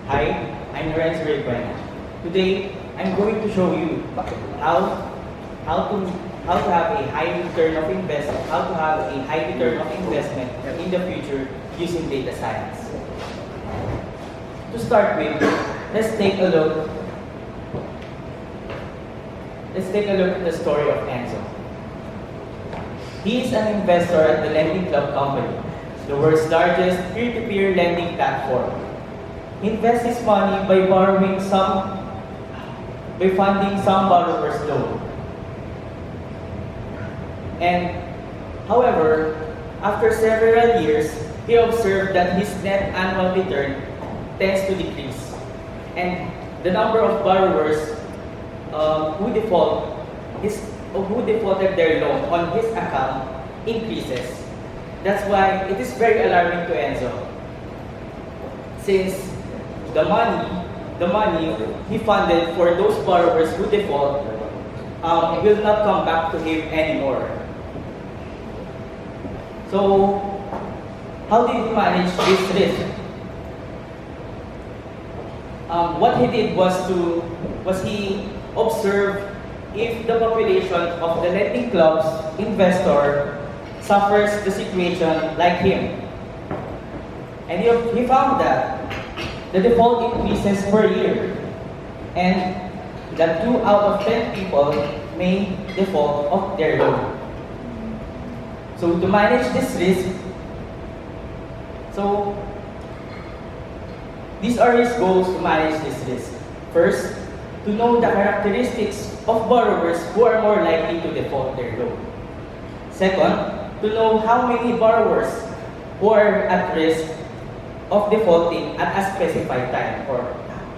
Hi, I'm Enzo. Today, I'm going to show you how to how to have a high return of investment, how to have a high return of investment in the future using data science. To start with, let's take a look. Let's take a look at the story of Enzo. He is an investor at the Lending Club company, the world's largest peer-to-peer lending platform. He invests his money by funding some borrowers' loan. And however, after several years, he observed that his net annual return tends to decrease, and the number of borrowers who defaulted their loan on his account increases. That's why it is very alarming to Enzo, since the money he funded for those borrowers who default will not come back to him anymore. So, how did he manage this risk? What he did was he observed if the population of the lending club's investor suffers the situation like him. And he found that the default increases per year, and that 2 out of 10 people may default of their loan. So to manage this risk, these are his goals to manage this risk. First, to know the characteristics of borrowers who are more likely to default their loan. Second, to know how many borrowers who are at risk of defaulting at a specified time, or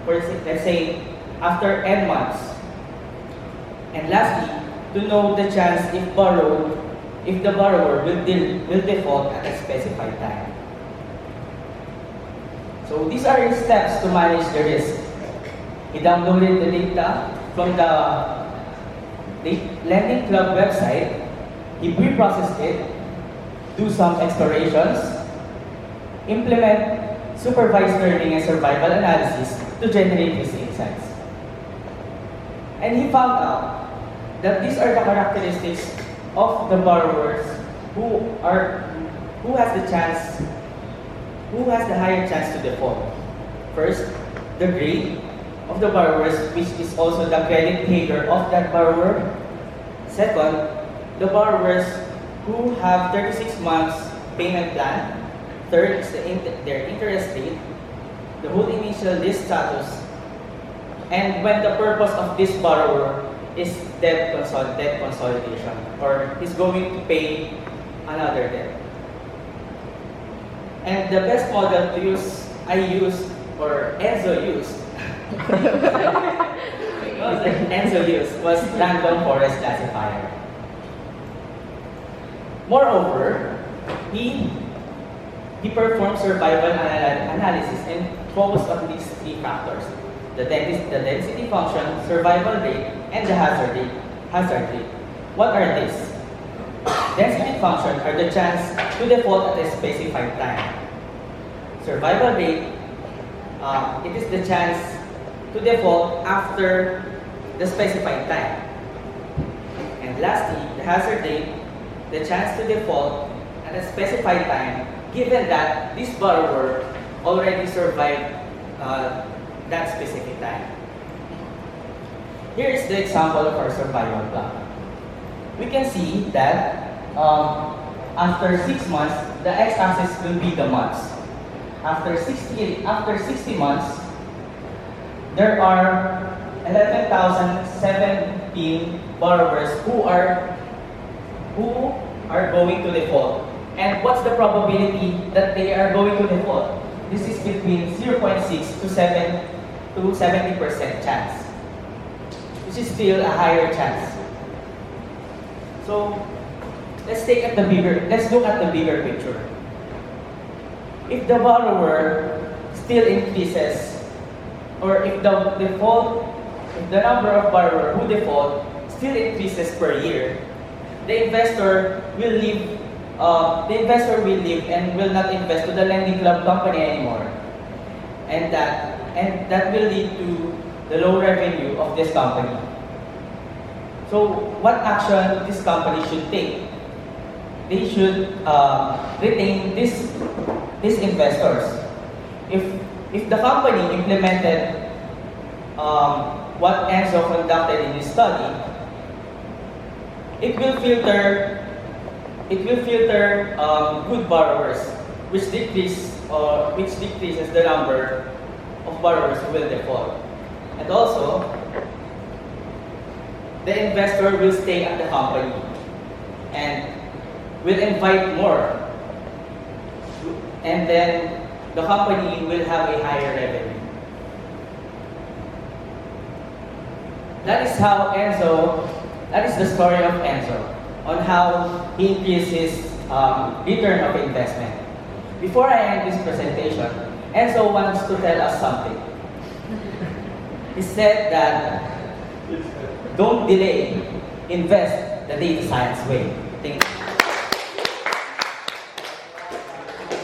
let's say after n months. And lastly, to know the chance if the borrower will default at a specified time. So these are his steps to manage the risk. He downloaded the data from the Lending Club website, he pre-processed it, do some explorations, implement supervised learning and survival analysis to generate his insights. And he found out that these are the characteristics of the borrowers who has the higher chance to default. First, the grade of the borrowers, which is also the credit behavior of that borrower. Second, the borrowers who have 36 months payment plan. Third is their interest rate, the whole initial risk status, and when the purpose of this borrower is debt consolidation, or is going to pay another debt. And the best model to use, Enzo used, was random forest classifier. Moreover, he performed survival analysis and focused on these 3 factors: the density function, survival rate, and the hazard rate. What are these? Density function are the chance to default at a specified time. Survival rate, it is the chance to default after the specified time. And lastly, the hazard rate, the chance to default at a specified time, given that this borrower already survived that specific time. Here is the example of our survival plan. We can see that after 6 months, the x-axis will be the months. After 60 months, there are 11,017 borrowers who are going to default. And what's the probability that they are going to default? This is between 0.6 to 70% chance, which is still a higher chance. So let's look at the bigger picture. If the borrower still increases, or if the number of borrowers who default still increases per year, the investor will leave and will not invest to the lending club company anymore. and that will lead to the low revenue of this company. So what action this company should take? They should retain these investors. If the company implemented what Enzo conducted in his study, it will filter good borrowers, which decreases the number of borrowers who will default. And also, the investor will stay at the company and will invite more. And then the company will have a higher revenue. That is the story of Enzo, on how he increased his return of investment. Before I end this presentation, Enzo wants to tell us something. He said that don't delay, invest the data science way. Thank you.